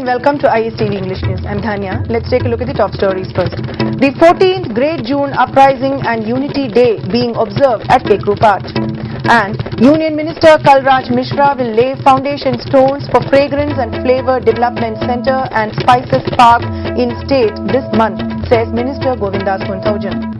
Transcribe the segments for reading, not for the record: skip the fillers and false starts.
and welcome to ISTV English News. I'm Dhanya. Let's take a look at the top stories first. The 14th Great June Uprising and Unity Day being observed at Kekrupat. And Union Minister Kalraj Mishra will lay foundation stones for Fragrance and Flavor Development Center and Spices Park in state this month, says Minister Govindas Kunthojan.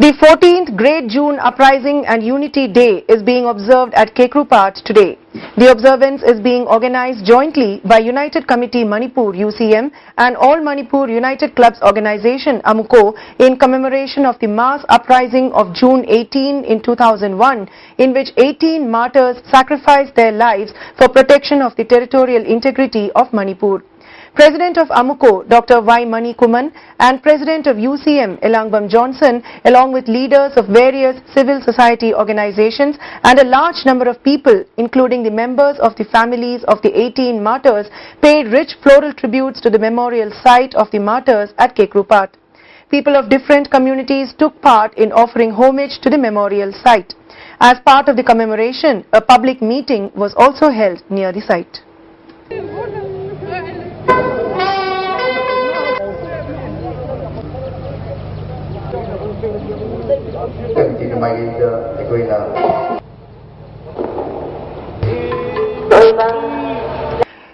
The 14th Great June Uprising and Unity Day is being observed at Kekrupat today. The observance is being organized jointly by United Committee Manipur UCM and All Manipur United Clubs Organization AMUCO in commemoration of the mass uprising of June 18 in 2001, in which 18 martyrs sacrificed their lives for protection of the territorial integrity of Manipur. President of AMUCO, Dr. Y. Mani Kuman, and President of UCM, Elangbam Johnson, along with leaders of various civil society organizations and a large number of people, including the members of the families of the 18 martyrs, paid rich floral tributes to the memorial site of the martyrs at Kekrupat. People of different communities took part in offering homage to the memorial site. As part of the commemoration, a public meeting was also held near the site.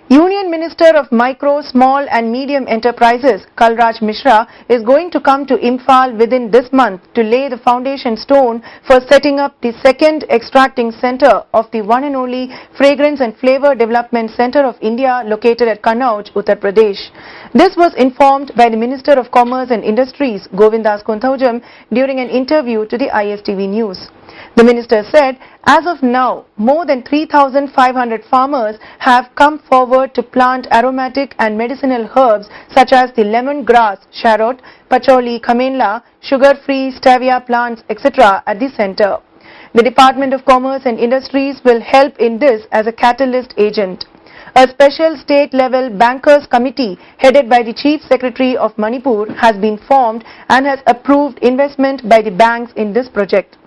Union Minister of Micro, Small and Medium Enterprises, Kalraj Mishra, is going to come to Imphal within this month to lay the foundation stone for setting up the second extracting center of the one and only Fragrance and Flavor Development Center of India located at Kannauj, Uttar Pradesh. This was informed by the Minister of Commerce and Industries, Govindas Kunthojan, during an interview to the ISTV News. The minister said, as of now, more than 3,500 farmers have come forward to plant aromatic and medicinal herbs such as the lemongrass, shallot, pacholi, kamenla, sugar-free stevia plants, etc. at the center. The Department of Commerce and Industries will help in this as a catalyst agent. A special state-level bankers committee headed by the Chief Secretary of Manipur has been formed and has approved investment by the banks in this project.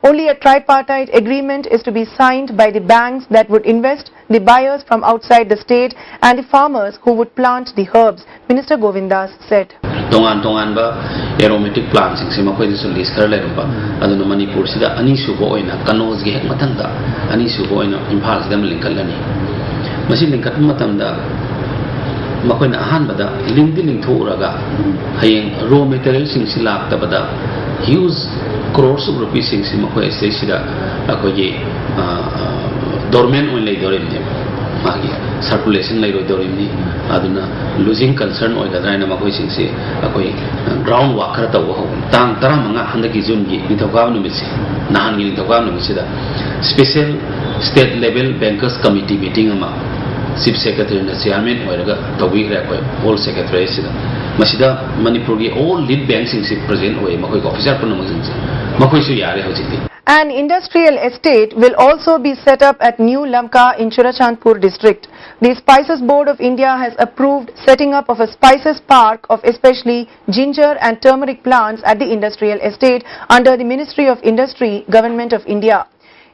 Only a tripartite agreement is to be signed by the banks that would invest, the buyers from outside the state and the farmers who would plant the herbs, Minister Govindas said. Aromatic plants in list aduna Manipur sida ani subo oina Kannauj gi hek mathangda ani subo oina Imphal sida linkalani masi linkat matamda makoina ahanbada lingthuraga hayeng raw material sing silak tabada huge crores of rupees sing makoi sida akogi dormant on lay dorimni magi circulation lay dorimni aduna losing concern oigadra makoi sing se akoi ground work khara taw ho tang taramanga handaki jun gi nithogaw numitsi nahan gi nithogaw numisida special state level bankers committee meeting ama Chief Secretary na chairman oiraga tawigre akoi all secretary sida masida Manipur gi all lead banks sing present oi makoi officer punamang sing makoi su yare hojiti. An industrial estate will also be set up at New Lamka in Churachandpur district. The Spices Board of India has approved setting up of a spices park of especially ginger and turmeric plants at the industrial estate under the Ministry of Industry, Government of India.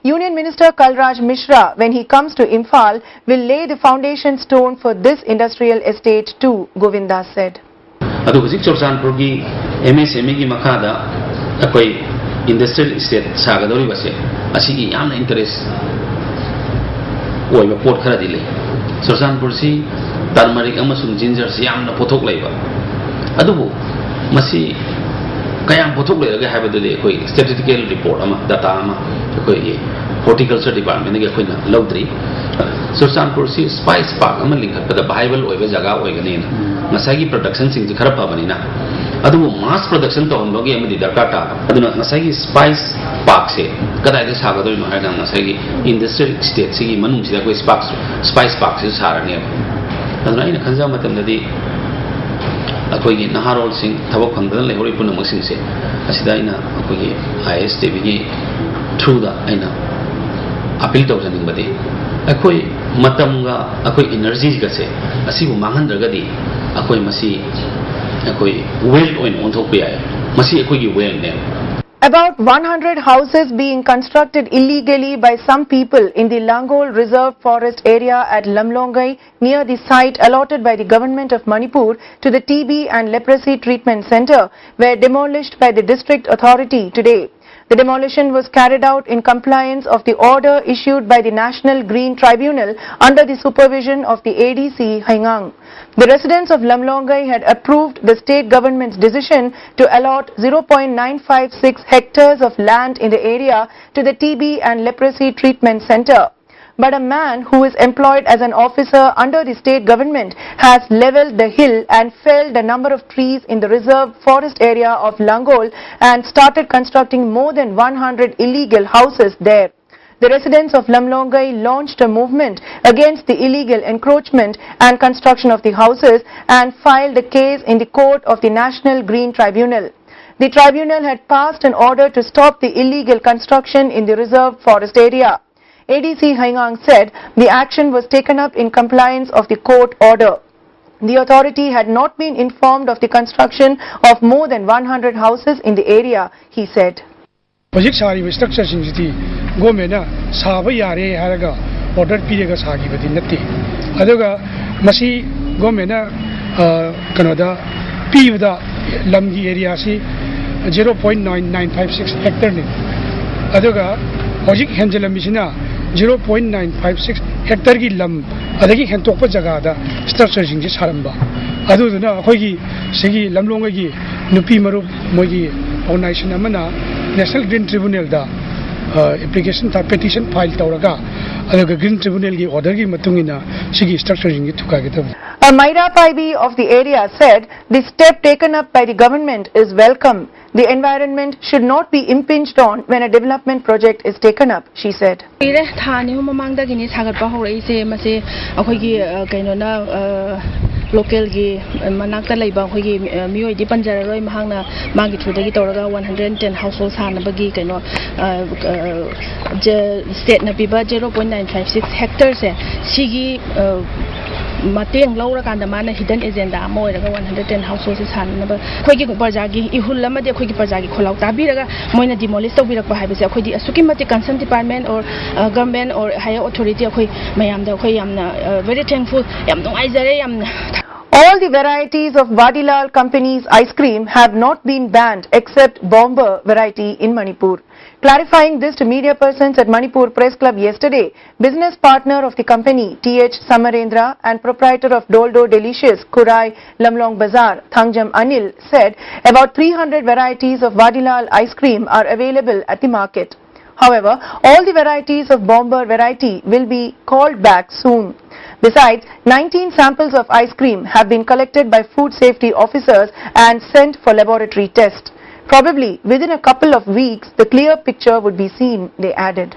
Union Minister Kalraj Mishra, when he comes to Imphal, will lay the foundation stone for this industrial estate too, Govindas said. Adu hujik Churachandpur gi MSME gi makada akoi industrial estate sagadori base asigi yamna interest oiba port khara dile Churachandpur si turmeric amasung ginger si yamna pothok leiba adubu masi kayam pothok leiraga haibadu de koi statistical report ama data ama koi horticulture department ge koi na laudri Churachandpur si spice park ama lingkhat pada viable oiba jaga oigani na ngasagi production sing khara pabani na adu mass production to honlogi amadi darkata aduna ngasagi spice park se kadai de sagadoi no haida ngasagi industrial estate sigi manung sida koi spice park se sarani aduna ina khanja matam dadi akoi gi naharol sing thabak phangdan lehori punam sing se asida ina akoi gi ISTV gi through da ina appeal to janing bade akoi matam ga akoi energy ga se asibu mangan dragadi akoi masi akoi well oin on thok pe ay masi akoi gi well ne About 100 houses being constructed illegally by some people in the Langol Reserve Forest area at Lamlongai near the site allotted by the government of Manipur to the TB and Leprosy Treatment Centre were demolished by the district authority today. The demolition was carried out in compliance of the order issued by the National Green Tribunal under the supervision of the ADC Haingang. The residents of Lamlongai had approved the state government's decision to allot 0.956 hectares of land in the area to the TB and Leprosy Treatment Centre. But a man who is employed as an officer under the state government has levelled the hill and felled a number of trees in the reserved forest area of Langol and started constructing more than 100 illegal houses there. The residents of Lamlongai launched a movement against the illegal encroachment and construction of the houses and filed a case in the court of the National Green Tribunal. The tribunal had passed an order to stop the illegal construction in the reserved forest area. ADC Haingang said the action was taken up in compliance of the court order. The authority had not been informed of the construction of more than 100 houses in the area, he said. Project sari structure singiti government saba yare haraga order piraga sagi badi natti aduga masi government kanoda pivda lamgi area si 0.9956 hectare ni aduga hojik henjelamisina 0.956 hectare ki lam adagi hentokpa jaga da structure singji saramba aduduna akhoi sigi lamlonga gi nupi maru mogi organization amana National Green Tribunal da application ta petition file tawraga adaga Green Tribunal gi order gi matungina sigi structure singji thukageta. A Maira Paibi of the area said the step taken up by the government is welcome. The environment should not be impinged on when a development project is taken up, she said. Local gi manakta laiba khogi mioi di panjara roi mahangna magi thudagi toraga 110 households hanabagi kaino state na biba 0.956 hectares se sigi mateng laura kanda mana hidden agenda moi raga 110 households hanaba khogi parjagi ihul lama de khogi parjagi kholau tabiraga moina demolish tobirak ba haibase khoi di asuki mati concerned department or government or higher authority khoi mayam da khoi yamna very thankful yam nong aizare yam. All the varieties of Varela company's ice cream have not been banned except Bomber variety in Manipur. Clarifying this to media persons at Manipur Press Club yesterday, business partner of the company T.H. Samarendra and proprietor of Doldo Delicious Kurai Lamlong Bazaar Thangjam Anil said about 300 varieties of Varela ice cream are available at the market. However, all the varieties of Bomber variety will be called back soon. Besides, 19 samples of ice cream have been collected by food safety officers and sent for laboratory test. Probably within a couple of weeks, the clear picture would be seen, they added.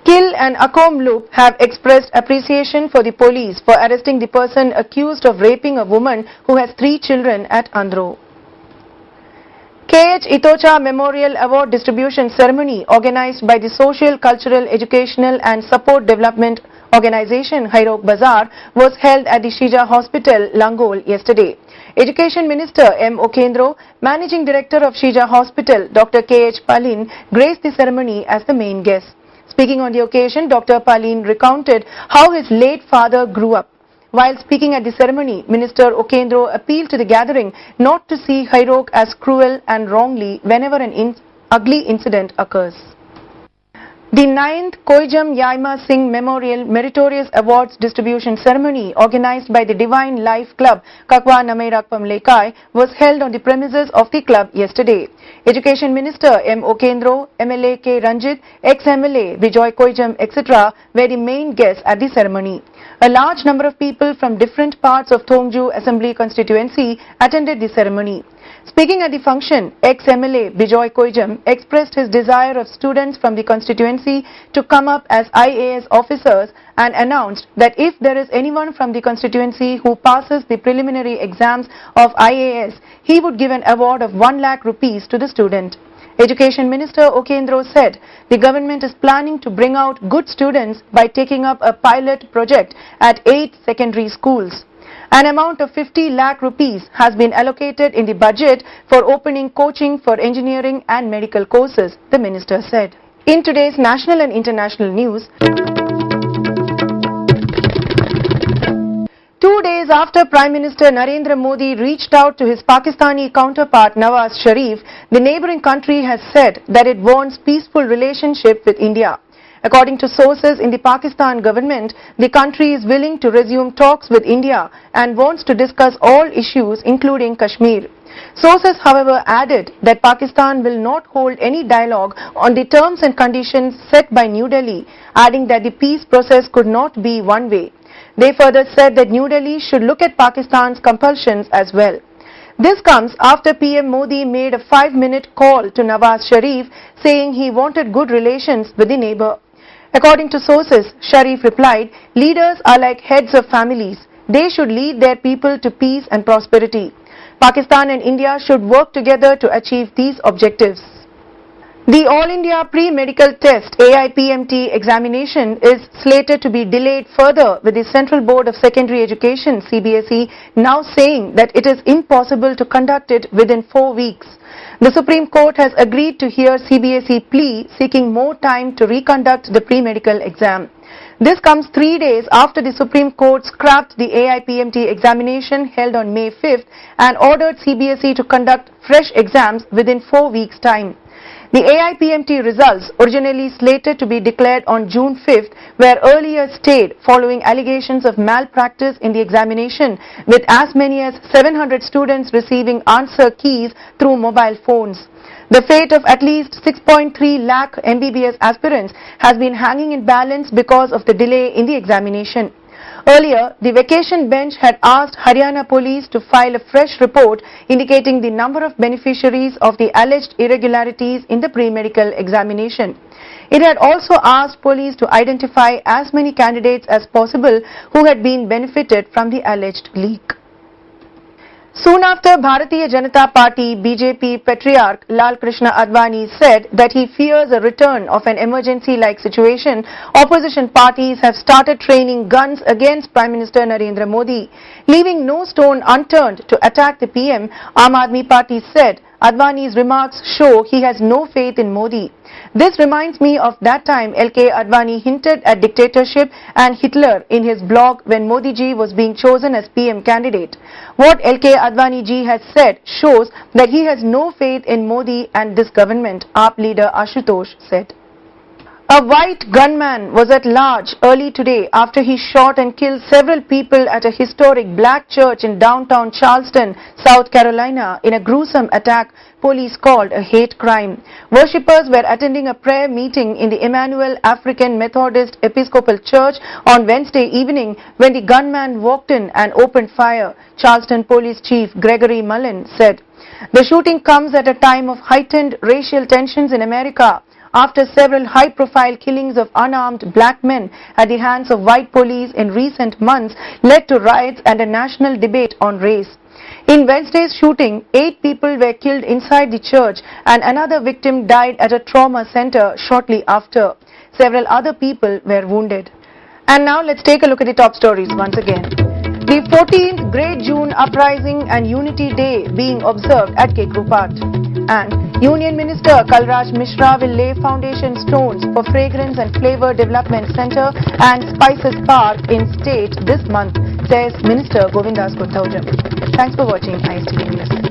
Kil and Akom Loop have expressed appreciation for the police for arresting the person accused of raping a woman who has 3 children at Andhro. KH Itocha Memorial Award Distribution Ceremony organized by the Social, Cultural, Educational and Support Development Organization Hairok Bazaar was held at the Shija Hospital, Langol yesterday. Education Minister M. Okendro, Managing Director of Shija Hospital, Dr. K.H. Palin, graced the ceremony as the main guest. Speaking on the occasion, Dr. Palin recounted how his late father grew up. While speaking at the ceremony, Minister Okendro appealed to the gathering not to see Hairok as cruel and wrongly whenever an ugly incident occurs. The 9th Koijam Yaima Singh Memorial Meritorious Awards Distribution Ceremony organized by the Divine Life Club Kakwa Namairakpam Lekai was held on the premises of the club yesterday. Education Minister M. Okendro, MLA K. Ranjit, ex-MLA Bijoy Koijam etc. were the main guests at the ceremony. A large number of people from different parts of Thongju Assembly constituency attended the ceremony. Speaking at the function, ex-MLA Bijoy Koijam expressed his desire of students from the constituency to come up as IAS officers and announced that if there is anyone from the constituency who passes the preliminary exams of IAS, he would give an award of 1 lakh rupees to the student. Education Minister Okendro said the government is planning to bring out good students by taking up a pilot project at 8 secondary schools. An amount of 50 lakh rupees has been allocated in the budget for opening coaching for engineering and medical courses, the minister said. In today's national and international news, 2 days after Prime Minister Narendra Modi reached out to his Pakistani counterpart Nawaz Sharif, the neighbouring country has said that it wants peaceful relationship with India. According to sources in the Pakistan government, the country is willing to resume talks with India and wants to discuss all issues including Kashmir. Sources, however, added that Pakistan will not hold any dialogue on the terms and conditions set by New Delhi, adding that the peace process could not be one way. They further said that New Delhi should look at Pakistan's compulsions as well. This comes after PM Modi made a 5-minute call to Nawaz Sharif saying he wanted good relations with the neighbour. According to sources, Sharif replied, "Leaders are like heads of families. They should lead their people to peace and prosperity. Pakistan and India should work together to achieve these objectives." The All India Pre-Medical Test AIPMT examination is slated to be delayed further, with the Central Board of Secondary Education CBSE now saying that it is impossible to conduct it within 4 weeks. The Supreme Court has agreed to hear CBSE plea seeking more time to reconduct the pre-medical exam. This comes 3 days after the Supreme Court scrapped the AIPMT examination held on May 5th and ordered CBSE to conduct fresh exams within 4 weeks' time. The AIPMT results, originally slated to be declared on June 5th, were earlier stayed following allegations of malpractice in the examination, with as many as 700 students receiving answer keys through mobile phones. The fate of at least 6.3 lakh MBBS aspirants has been hanging in balance because of the delay in the examination. Earlier, the vacation bench had asked Haryana police to file a fresh report indicating the number of beneficiaries of the alleged irregularities in the pre-medical examination. It had also asked police to identify as many candidates as possible who had been benefited from the alleged leak. Soon after, Bharatiya Janata Party BJP patriarch Lal Krishna Advani said that he fears a return of an emergency-like situation, opposition parties have started training guns against Prime Minister Narendra Modi. Leaving no stone unturned to attack the PM, Aam Aadmi Party said Advani's remarks show he has no faith in Modi. This reminds me of that time LK Advani hinted at dictatorship and Hitler in his blog when Modi ji was being chosen as PM candidate. What LK Advani ji has said shows that he has no faith in Modi and this government, AAP leader Ashutosh said. A white gunman was at large early today after he shot and killed several people at a historic black church in downtown Charleston, South Carolina, in a gruesome attack police called a hate crime. Worshippers were attending a prayer meeting in the Emmanuel African Methodist Episcopal Church on Wednesday evening when the gunman walked in and opened fire, Charleston Police Chief Gregory Mullen said. The shooting comes at a time of heightened racial tensions in America, after several high-profile killings of unarmed black men at the hands of white police in recent months led to riots and a national debate on race. In Wednesday's shooting, 8 people were killed inside the church and another victim died at a trauma center shortly after. Several other people were wounded. And now let's take a look at the top stories once again. The 14th Great June Uprising and Unity Day being observed at Kekrupat. And Union Minister Kalraj Mishra will lay foundation stones for Fragrance and Flavor Development Centre and Spices Park in state this month, says Minister Govindas Kothauja. Thanks for watching ISTV News.